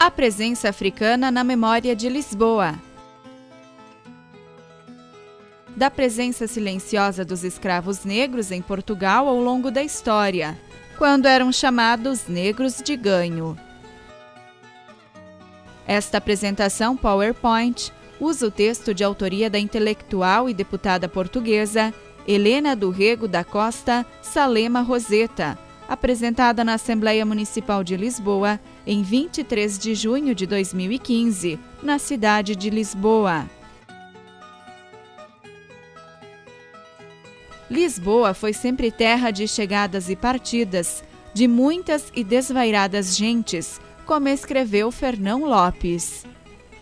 A presença africana na memória de Lisboa. Da presença silenciosa dos escravos negros em Portugal ao longo da história, quando eram chamados negros de ganho. Esta apresentação PowerPoint usa o texto de autoria da intelectual e deputada portuguesa Helena do Rego da Costa Salema Roseta, apresentada na Assembleia Municipal de Lisboa em 23 de junho de 2015, na cidade de Lisboa. Lisboa foi sempre terra de chegadas e partidas, de muitas e desvairadas gentes, como escreveu Fernão Lopes.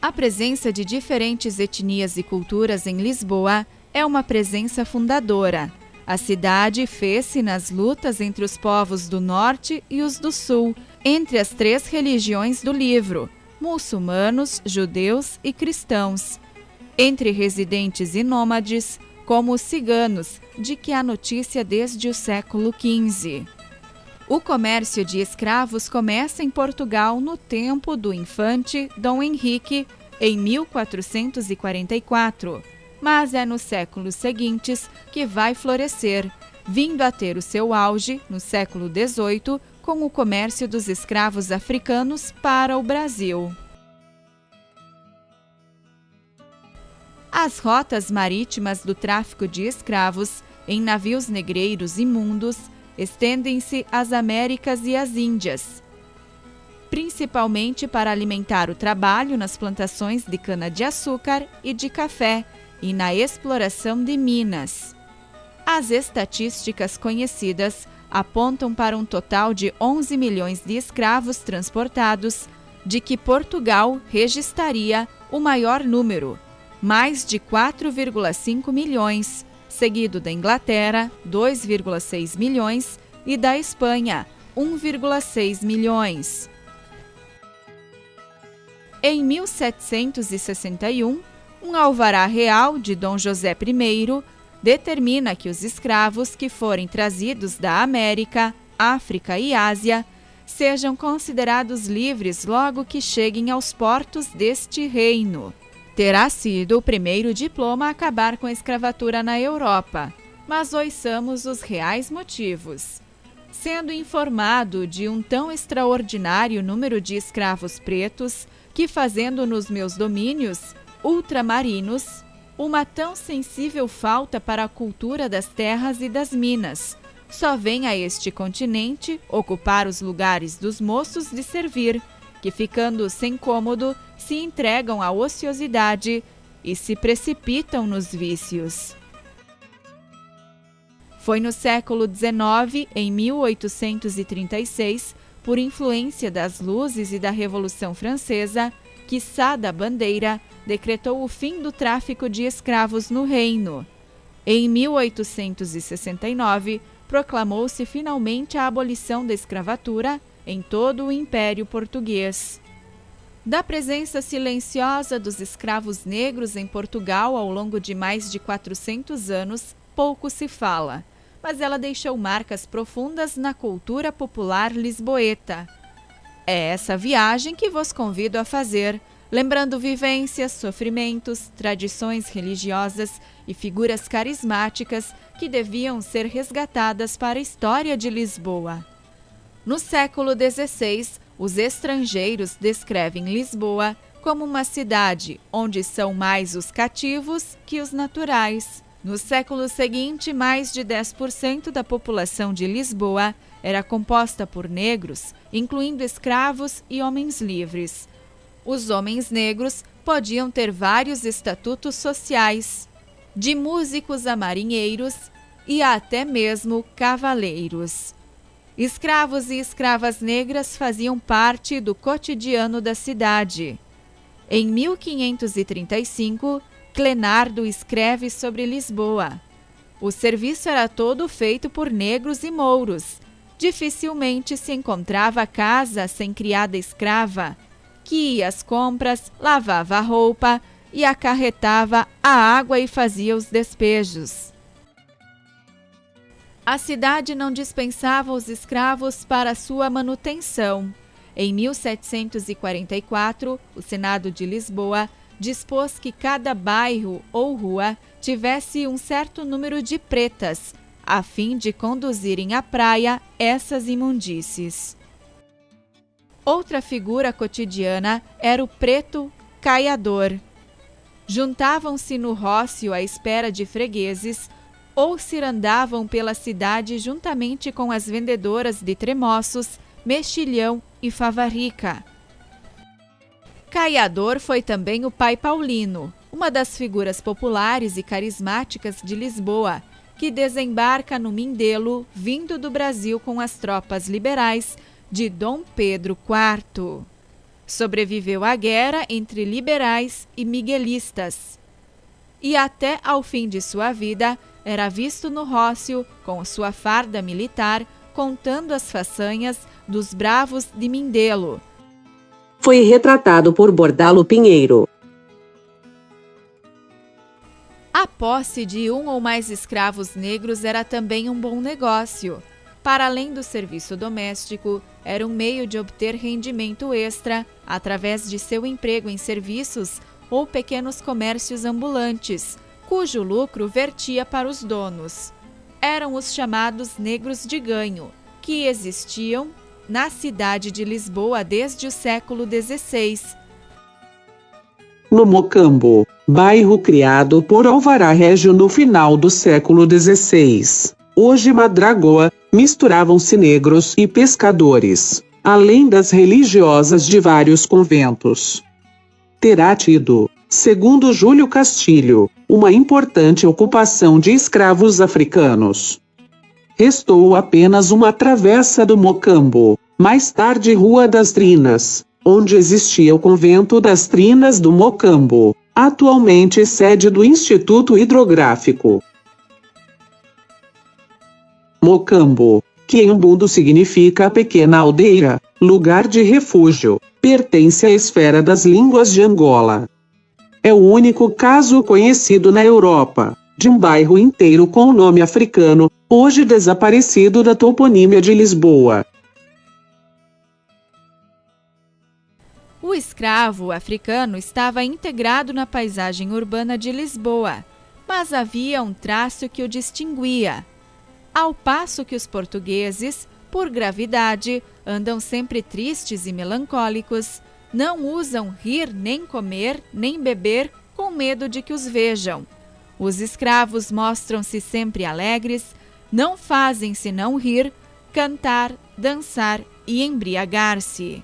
A presença de diferentes etnias e culturas em Lisboa é uma presença fundadora. A cidade fez-se nas lutas entre os povos do Norte e os do Sul, entre as três religiões do livro, muçulmanos, judeus e cristãos, entre residentes e nômades, como os ciganos, de que há notícia desde o século XV. O comércio de escravos começa em Portugal no tempo do infante Dom Henrique, em 1444, mas é nos séculos seguintes que vai florescer, vindo a ter o seu auge no século XVIII com o comércio dos escravos africanos para o Brasil. As rotas marítimas do tráfico de escravos em navios negreiros imundos estendem-se às Américas e às Índias, principalmente para alimentar o trabalho nas plantações de cana-de-açúcar e de café e na exploração de minas. As estatísticas conhecidas apontam para um total de 11 milhões de escravos transportados, de que Portugal registraria o maior número, mais de 4,5 milhões, seguido da Inglaterra, 2,6 milhões, e da Espanha, 1,6 milhões. Em 1761, um alvará real de Dom José I determina que os escravos que forem trazidos da América, África e Ásia sejam considerados livres logo que cheguem aos portos deste reino. Terá sido o primeiro diploma a acabar com a escravatura na Europa, mas ouçamos os reais motivos. Sendo informado de um tão extraordinário número de escravos pretos, que fazendo nos meus domínios ultramarinos uma tão sensível falta para a cultura das terras e das minas, só vem a este continente ocupar os lugares dos moços de servir, que ficando sem cômodo se entregam à ociosidade e se precipitam nos vícios. Foi no século XIX, em 1836, por influência das luzes e da Revolução Francesa, que Sá da Bandeira decretou o fim do tráfico de escravos no reino. Em 1869, proclamou-se finalmente a abolição da escravatura em todo o Império Português. Da presença silenciosa dos escravos negros em Portugal ao longo de mais de 400 anos, pouco se fala, mas ela deixou marcas profundas na cultura popular lisboeta. É essa viagem que vos convido a fazer, lembrando vivências, sofrimentos, tradições religiosas e figuras carismáticas que deviam ser resgatadas para a história de Lisboa. No século XVI, os estrangeiros descrevem Lisboa como uma cidade onde são mais os cativos que os naturais. No século seguinte, mais de 10% da população de Lisboa era composta por negros, incluindo escravos e homens livres. Os homens negros podiam ter vários estatutos sociais, de músicos a marinheiros e até mesmo cavaleiros. Escravos e escravas negras faziam parte do cotidiano da cidade. Em 1535, Clenardo escreve sobre Lisboa. O serviço era todo feito por negros e mouros. Dificilmente se encontrava casa sem criada escrava, que ia às compras, lavava a roupa e acarretava a água e fazia os despejos. A cidade não dispensava os escravos para sua manutenção. Em 1744, o Senado de Lisboa dispôs que cada bairro ou rua tivesse um certo número de pretas, a fim de conduzirem à praia essas imundícies. Outra figura cotidiana era o preto caiador. Juntavam-se no rócio à espera de fregueses ou cirandavam pela cidade juntamente com as vendedoras de tremoços, mexilhão e fava rica. Caiador foi também o pai Paulino, uma das figuras populares e carismáticas de Lisboa, que desembarca no Mindelo, vindo do Brasil com as tropas liberais de Dom Pedro IV. Sobreviveu à guerra entre liberais e miguelistas. E até ao fim de sua vida, era visto no rócio, com sua farda militar, contando as façanhas dos bravos de Mindelo. Foi retratado por Bordalo Pinheiro. A posse de um ou mais escravos negros era também um bom negócio. Para além do serviço doméstico, era um meio de obter rendimento extra através de seu emprego em serviços ou pequenos comércios ambulantes, cujo lucro vertia para os donos. Eram os chamados negros de ganho, que existiam na cidade de Lisboa desde o século XVI. No Mocambo, bairro criado por Alvará Régio no final do século XVI, hoje Madragoa, misturavam-se negros e pescadores, além das religiosas de vários conventos. Terá tido, segundo Júlio Castilho, uma importante ocupação de escravos africanos. Restou apenas uma travessa do Mocambo, mais tarde Rua das Trinas, onde existia o convento das Trinas do Mocambo, atualmente sede do Instituto Hidrográfico. Mocambo, que em Umbundo significa pequena aldeia, lugar de refúgio, pertence à esfera das línguas de Angola. É o único caso conhecido na Europa de um bairro inteiro com o nome africano, hoje desaparecido da toponímia de Lisboa. O escravo africano estava integrado na paisagem urbana de Lisboa, mas havia um traço que o distinguia. Ao passo que os portugueses, por gravidade, andam sempre tristes e melancólicos, não usam rir, nem comer, nem beber, com medo de que os vejam. Os escravos mostram-se sempre alegres, não fazem senão rir, cantar, dançar e embriagar-se.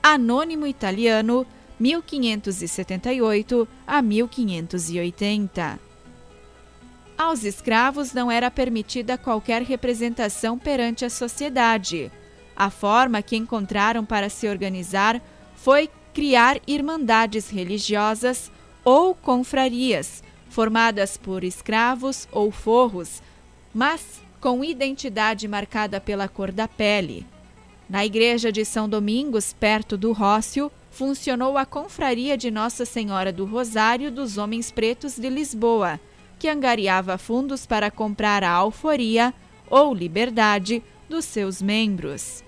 Anônimo italiano, 1578 a 1580. Aos escravos não era permitida qualquer representação perante a sociedade. A forma que encontraram para se organizar foi criar irmandades religiosas ou confrarias, formadas por escravos ou forros, mas com identidade marcada pela cor da pele. Na igreja de São Domingos, perto do Rócio, funcionou a confraria de Nossa Senhora do Rosário dos Homens Pretos de Lisboa, que angariava fundos para comprar a alforia ou liberdade dos seus membros.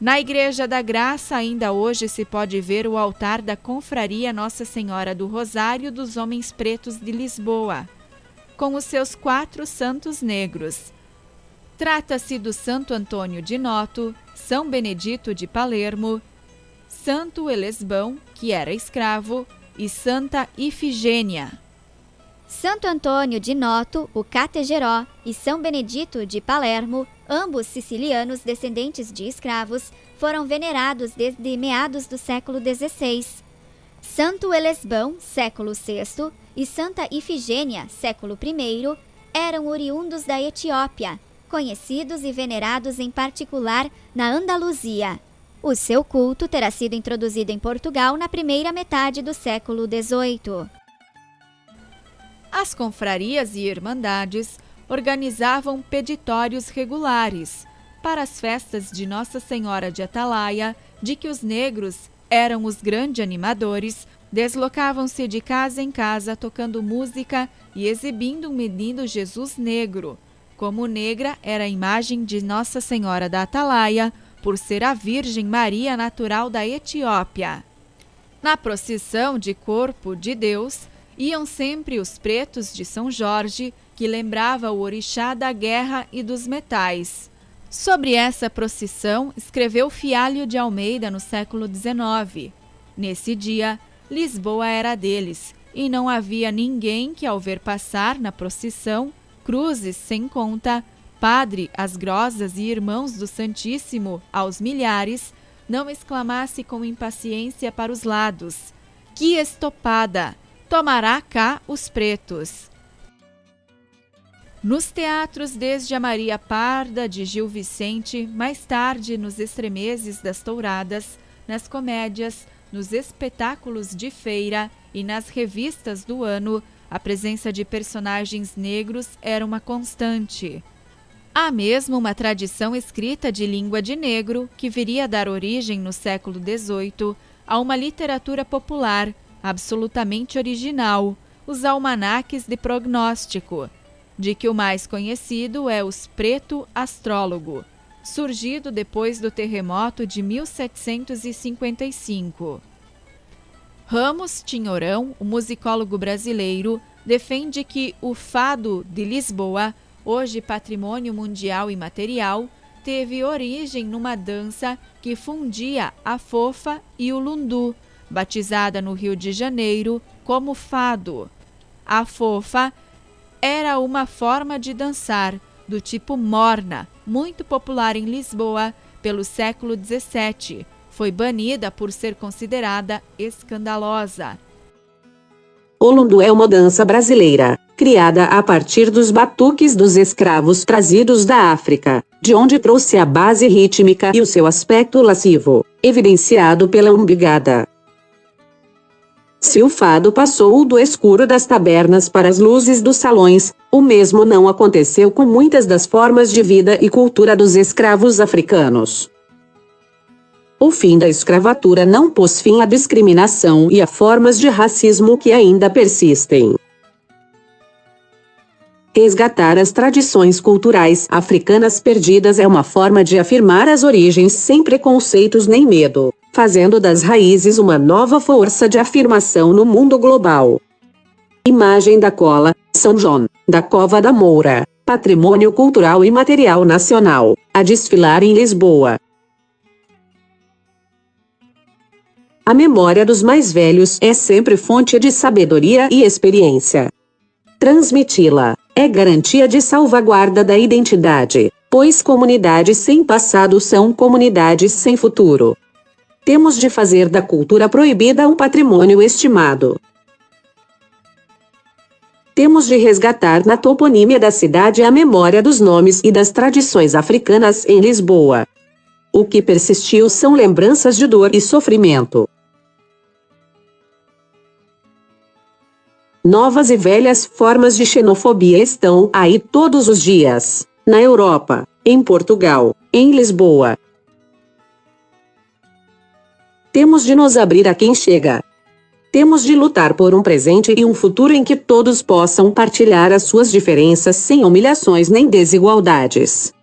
Na Igreja da Graça ainda hoje se pode ver o altar da confraria Nossa Senhora do Rosário dos Homens Pretos de Lisboa, com os seus 4 santos negros. Trata-se do Santo Antônio de Noto, São Benedito de Palermo, Santo Elesbão, que era escravo, e Santa Ifigênia. Santo Antônio de Noto, o Categeró, e São Benedito de Palermo, ambos sicilianos descendentes de escravos, foram venerados desde meados do século XVI. Santo Elesbão, século VI, e Santa Ifigênia, século I, eram oriundos da Etiópia, conhecidos e venerados em particular na Andaluzia. O seu culto terá sido introduzido em Portugal na primeira metade do século XVIII. As confrarias e irmandades organizavam peditórios regulares para as festas de Nossa Senhora de Atalaia, de que os negros eram os grandes animadores, deslocavam-se de casa em casa tocando música e exibindo um menino Jesus negro. Como negra era a imagem de Nossa Senhora da Atalaia, por ser a Virgem Maria natural da Etiópia. Na procissão de Corpo de Deus, iam sempre os pretos de São Jorge, que lembrava o orixá da guerra e dos metais. Sobre essa procissão, escreveu Fialho de Almeida no século XIX. Nesse dia, Lisboa era deles, e não havia ninguém que, ao ver passar na procissão, cruzes sem conta, padre às grosas e irmãos do Santíssimo aos milhares, não exclamasse com impaciência para os lados: "Que estopada! Tomará cá os pretos!" Nos teatros, desde a Maria Parda de Gil Vicente, mais tarde nos Estremezes das Touradas, nas comédias, nos espetáculos de feira e nas revistas do ano, a presença de personagens negros era uma constante. Há mesmo uma tradição escrita de língua de negro que viria a dar origem no século XVIII a uma literatura popular absolutamente original, os almanaques de prognóstico, de que o mais conhecido é Os Preto Astrólogo, surgido depois do terremoto de 1755. Ramos Tinhorão, o musicólogo brasileiro, defende que o fado de Lisboa, hoje patrimônio mundial imaterial, teve origem numa dança que fundia a fofa e o lundu, batizada no Rio de Janeiro como fado. A fofa era uma forma de dançar do tipo morna, muito popular em Lisboa pelo século XVII. Foi banida por ser considerada escandalosa. O lundu é uma dança brasileira, criada a partir dos batuques dos escravos trazidos da África, de onde trouxe a base rítmica e o seu aspecto lascivo, evidenciado pela umbigada. Se o fado passou do escuro das tabernas para as luzes dos salões, o mesmo não aconteceu com muitas das formas de vida e cultura dos escravos africanos. O fim da escravatura não pôs fim à discriminação e a formas de racismo que ainda persistem. Resgatar as tradições culturais africanas perdidas é uma forma de afirmar as origens sem preconceitos nem medo, fazendo das raízes uma nova força de afirmação no mundo global. Imagem da cola, São João, da Cova da Moura, patrimônio cultural e material nacional, a desfilar em Lisboa. A memória dos mais velhos é sempre fonte de sabedoria e experiência. Transmiti-la é garantia de salvaguarda da identidade, pois comunidades sem passado são comunidades sem futuro. Temos de fazer da cultura proibida um patrimônio estimado. Temos de resgatar na toponímia da cidade a memória dos nomes e das tradições africanas em Lisboa. O que persistiu são lembranças de dor e sofrimento. Novas e velhas formas de xenofobia estão aí todos os dias, na Europa, em Portugal, em Lisboa. Temos de nos abrir a quem chega. Temos de lutar por um presente e um futuro em que todos possam partilhar as suas diferenças sem humilhações nem desigualdades.